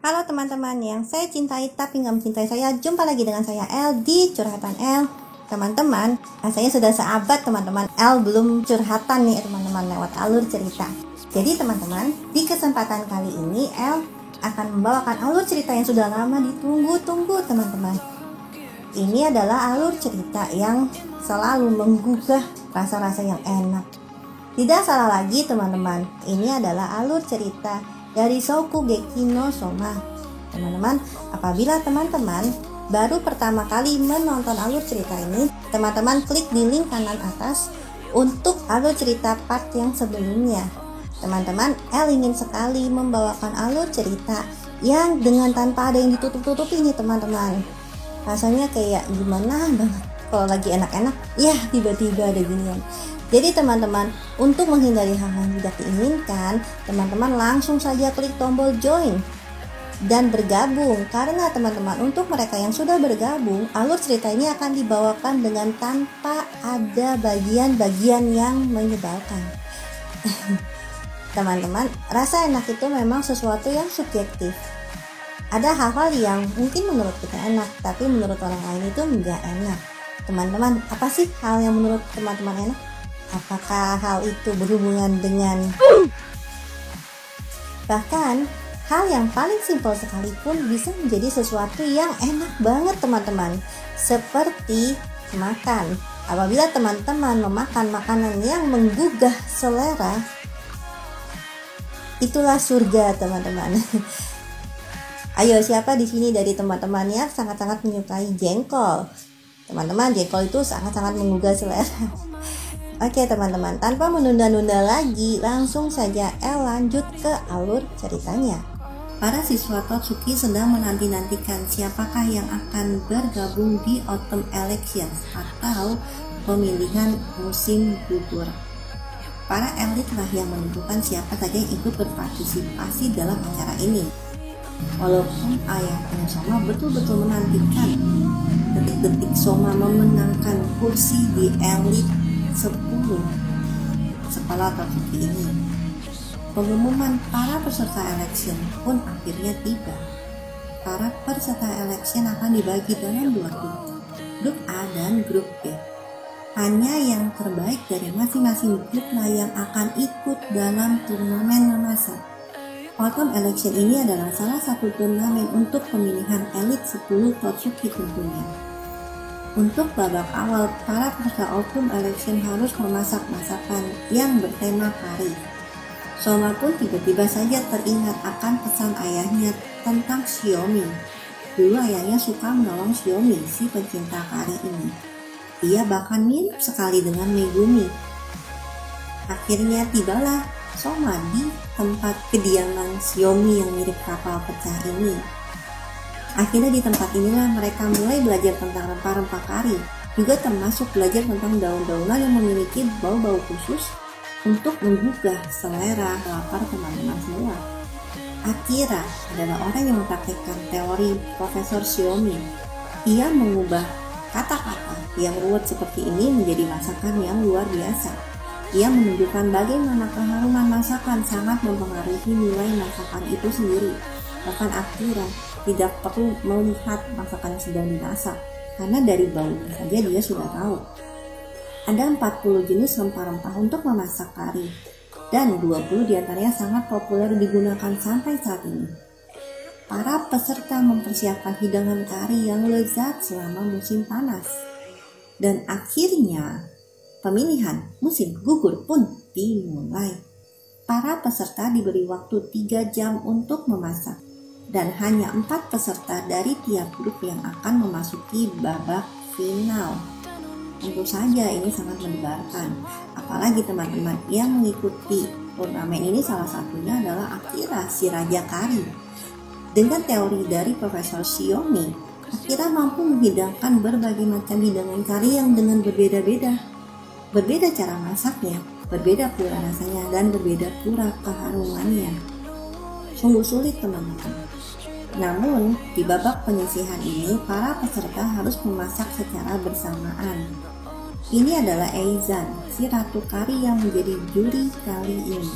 Halo teman-teman yang saya cintai tapi nggak mencintai saya. Jumpa lagi dengan saya El di Curhatan El. Teman-teman, saya sudah seabad teman-teman. El belum curhatan nih teman-teman lewat alur cerita. Jadi teman-teman, di kesempatan kali ini El akan membawakan alur cerita yang sudah lama ditunggu-tunggu teman-teman. Ini adalah alur cerita yang selalu menggugah rasa-rasa yang enak. Tidak salah lagi teman-teman, ini adalah alur cerita dari Shokugeki no Soma. Teman-teman, apabila teman-teman baru pertama kali menonton alur cerita ini, teman-teman klik di link kanan atas untuk alur cerita part yang sebelumnya. Teman-teman, El ingin sekali membawakan alur cerita yang dengan tanpa ada yang ditutup-tutupi nih teman-teman. Rasanya kayak gimana banget kalau lagi enak-enak, ya tiba-tiba ada ginian. Jadi teman-teman, untuk menghindari hal-hal yang tidak diinginkan, teman-teman langsung saja klik tombol join dan bergabung. Karena teman-teman, untuk mereka yang sudah bergabung, alur cerita ini akan dibawakan dengan tanpa ada bagian-bagian yang menyebalkan. Teman-teman, rasa enak itu memang sesuatu yang subjektif. Ada hal-hal yang mungkin menurut kita enak, tapi menurut orang lain itu enggak enak. Teman-teman, apa sih hal yang menurut teman-teman enak? Apakah hal itu berhubungan dengan bahkan hal yang paling simpel sekalipun bisa menjadi sesuatu yang enak banget teman-teman, seperti makan. Apabila teman-teman memakan makanan yang menggugah selera, itulah surga teman-teman. Ayo, siapa di sini dari teman-teman yang sangat-sangat menyukai jengkol? Teman-teman, jengkol itu sangat-sangat menggugah selera. Oke teman-teman, tanpa menunda-nunda lagi, langsung saja El lanjut ke alur ceritanya. Para siswa Totsuki sedang menanti-nantikan siapakah yang akan bergabung di Autumn Election atau pemilihan musim gugur. Para elit lah yang menentukan siapa saja yang ikut berpartisipasi dalam acara ini. Walaupun ayahnya Soma betul-betul menantikan detik-detik Soma memenangkan kursi di elit 10 sekolah Totsuki ini. Pengumuman para peserta election pun akhirnya tiba. Para peserta election akan dibagi dalam dua grup A dan grup B. Hanya yang terbaik dari masing-masing grup lah yang akan ikut dalam turnamen memasak. Autumn election ini adalah salah satu turnamen untuk pemilihan elit 10 Totsuki tentunya. Untuk babak awal, para peserta Autumn Election harus memasak masakan yang bertema kari. Soma pun tiba-tiba saja teringat akan pesan ayahnya tentang Shiomi. Dulu ayahnya suka menolong Shiomi, si pencinta kari ini. Dia bahkan mirip sekali dengan Megumi. Akhirnya tibalah Soma di tempat kediaman Shiomi yang mirip kapal pecah ini. Akhirnya di tempat inilah mereka mulai belajar tentang rempah-rempah kari, juga termasuk belajar tentang daun-daunan yang memiliki bau-bau khusus untuk menggugah selera lapar teman-teman semua. Akira adalah orang yang mempraktikkan teori Profesor Shiomi. Ia mengubah kata-kata yang ruwet seperti ini menjadi masakan yang luar biasa. Ia menunjukkan bagaimana keharuman masakan sangat mempengaruhi nilai masakan itu sendiri. Bahkan Akira tidak perlu melihat masakan yang sedang dimasak, karena dari baunya saja dia sudah tahu. Ada 40 jenis rempah-rempah untuk memasak kari, dan 20 diantaranya sangat populer digunakan sampai saat ini. Para peserta mempersiapkan hidangan kari yang lezat selama musim panas. Dan akhirnya, pemilihan musim gugur pun dimulai. Para peserta diberi waktu 3 jam untuk memasak. Dan hanya 4 peserta dari tiap grup yang akan memasuki babak final. Tentu saja ini sangat mendebarkan, apalagi teman-teman yang mengikuti turnamen ini salah satunya adalah Akira, si Raja Kari. Dengan teori dari Profesor Shiomi, Akira mampu menghidangkan berbagai macam hidangan kari yang dengan berbeda-beda. Berbeda cara masaknya, berbeda pula rasanya, dan berbeda pula keharumannya. Sungguh sulit teman-teman. Namun, di babak penyisihan ini, para peserta harus memasak secara bersamaan. Ini adalah Eizan, si ratu kari yang menjadi juri kali ini.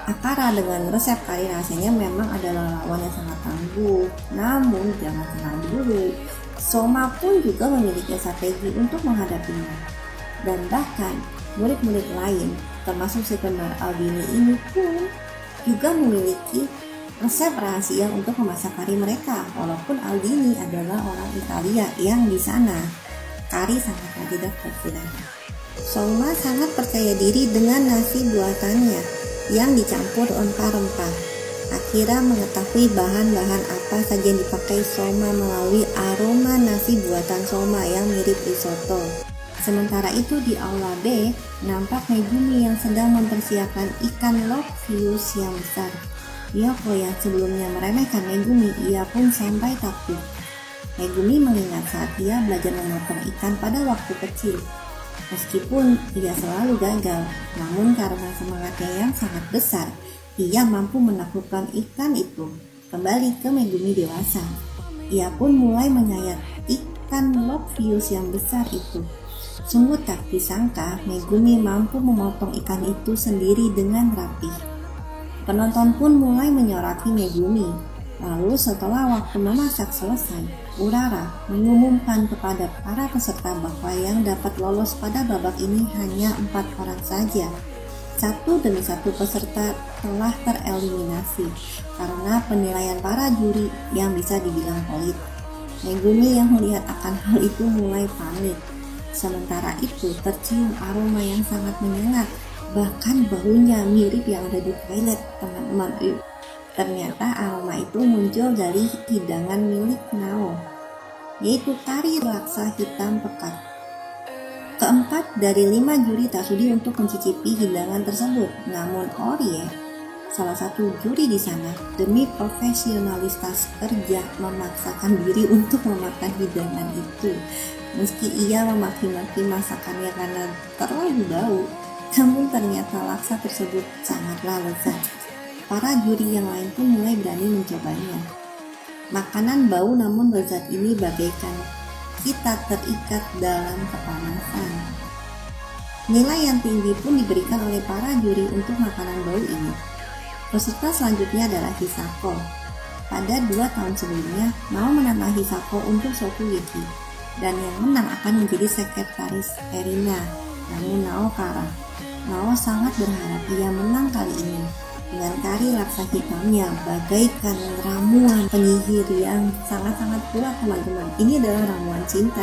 Akara dengan resep kari rahasianya memang adalah lawan yang sangat tangguh. Namun jangan tenang dulu. Soma pun juga memiliki strategi untuk menghadapinya. Dan bahkan murid-murid lain, termasuk si kembar Aldini ini pun juga memiliki resep rahasia untuk memasak kari mereka. Walaupun Aldini adalah orang Italia yang di sana kari sangatlah tidak populer. Soma sangat percaya diri dengan nasi buatannya yang dicampur rempah-rempah. Akira mengetahui bahan-bahan apa saja yang dipakai Soma melalui aroma nasi buatan Soma yang mirip risotto. Sementara itu di Aula B, nampak Megumi yang sedang mempersiapkan ikan lobfius yang besar. Ryoko yang sebelumnya meremehkan Megumi, ia pun sampai takut. Megumi mengingat saat dia belajar memotong ikan pada waktu kecil. Meskipun ia selalu gagal, namun karena semangatnya yang sangat besar, ia mampu menaklukkan ikan itu. Kembali ke Megumi dewasa, ia pun mulai menyayat ikan lobfius yang besar itu. Sungguh tak disangka Megumi mampu memotong ikan itu sendiri dengan rapi. Penonton pun mulai menyoraki Megumi. Lalu setelah waktu memasak selesai, Urara mengumumkan kepada para peserta bahwa yang dapat lolos pada babak ini hanya 4 orang saja. Satu demi satu peserta telah tereliminasi karena penilaian para juri yang bisa dibilang pelit. Megumi yang melihat akan hal itu mulai panik. Sementara itu tercium aroma yang sangat menyengat, bahkan baunya mirip yang ada di toilet, teman-teman. Ternyata aroma itu muncul dari hidangan milik Nao, yaitu kari laksa hitam pekat. Keempat dari 5 juri tak sudi untuk mencicipi hidangan tersebut. Namun Orie, salah satu juri di sana, demi profesionalitas kerja memaksakan diri untuk memakan hidangan itu. Meski ia memaki-maki masakannya karena terlalu bau, namun ternyata laksa tersebut sangatlah lezat. Para juri yang lain pun mulai berani mencobanya. Makanan bau namun lezat ini bagaikan kita terikat dalam kepanasan. Nilai yang tinggi pun diberikan oleh para juri untuk makanan bau ini. Peserta selanjutnya adalah Hisako. Pada 2 tahun sebelumnya, Nao menantang Hisako untuk Shokugeki, dan yang menang akan menjadi sekretaris Erina. Namun Nao kalah. Nao sangat berharap ia menang kali ini. Dengan kari laksa hitamnya bagaikan ramuan penyihir yang sangat-sangat kuat, teman-teman. Ini adalah ramuan cinta.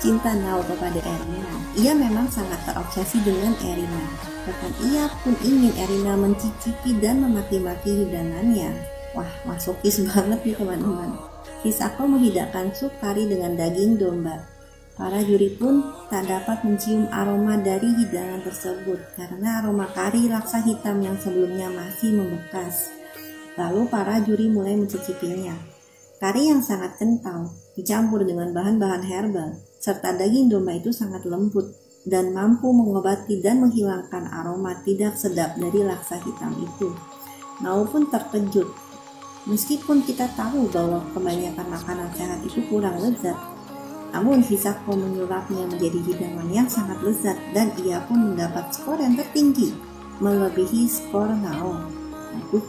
Cinta Nao kepada Erina. Ia memang sangat terobsesi dengan Erina. Bahkan ia pun ingin Erina mencicipi dan memaki-maki hidangannya. Wah, masokis banget nih teman-teman. Hisako menghidangkan sup kari dengan daging domba. Para juri pun tak dapat mencium aroma dari hidangan tersebut karena aroma kari laksa hitam yang sebelumnya masih membekas. Lalu para juri mulai mencicipinya. Kari yang sangat kental dicampur dengan bahan-bahan herbal serta daging domba itu sangat lembut dan mampu mengobati dan menghilangkan aroma tidak sedap dari laksa hitam itu. Nao pun terkejut. Meskipun kita tahu bahwa kebanyakan makanan sehat itu kurang lezat, namun Hisako menyulapnya menjadi hidangan yang sangat lezat dan ia pun mendapat skor yang tertinggi, melebihi skor Nao. Aduh,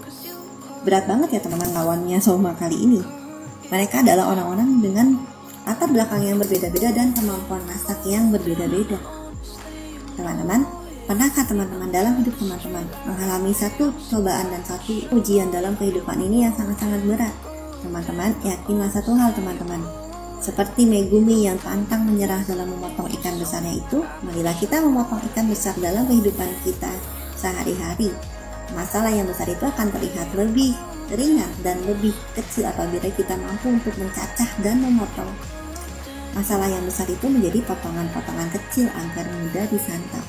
berat banget ya teman-teman lawannya Soma kali ini. Mereka adalah orang-orang dengan latar belakang yang berbeda-beda dan kemampuan masak yang berbeda-beda. Teman-teman, pernahkah teman-teman dalam hidup teman-teman mengalami satu cobaan dan satu ujian dalam kehidupan ini yang sangat-sangat berat? Teman-teman, yakinlah satu hal teman-teman. Seperti Megumi yang pantang menyerah dalam memotong ikan besarnya itu, marilah kita memotong ikan besar dalam kehidupan kita sehari-hari. Masalah yang besar itu akan terlihat lebih ringan dan lebih kecil apabila kita mampu untuk mencacah dan memotong masalah yang besar itu menjadi potongan-potongan kecil agar mudah disantap.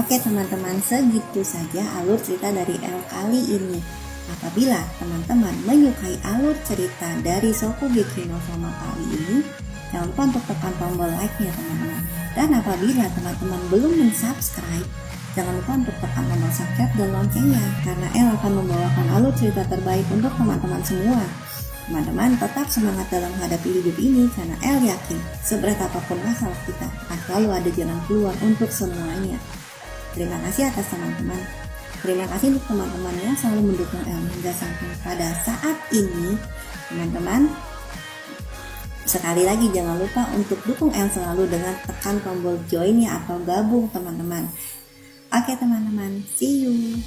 Oke teman-teman, segitu saja alur cerita dari El kali ini. Apabila teman-teman menyukai alur cerita dari Shokugeki no Soma kali ini, jangan lupa untuk tekan tombol like-nya teman-teman. Dan apabila teman-teman belum mensubscribe, jangan lupa untuk tekan tombol subscribe dan loncengnya, karena El akan membawakan alur cerita terbaik untuk teman-teman semua. Teman-teman tetap semangat dalam menghadapi hidup ini, karena El yakin seberat apapun masalah kita akan selalu ada jalan keluar untuk semuanya. Terima kasih atas teman-teman. Terima kasih untuk teman-teman yang selalu mendukung L hingga sampai pada saat ini. Teman-teman, sekali lagi jangan lupa untuk dukung L selalu dengan tekan tombol join ya atau gabung teman-teman. Oke teman-teman, see you.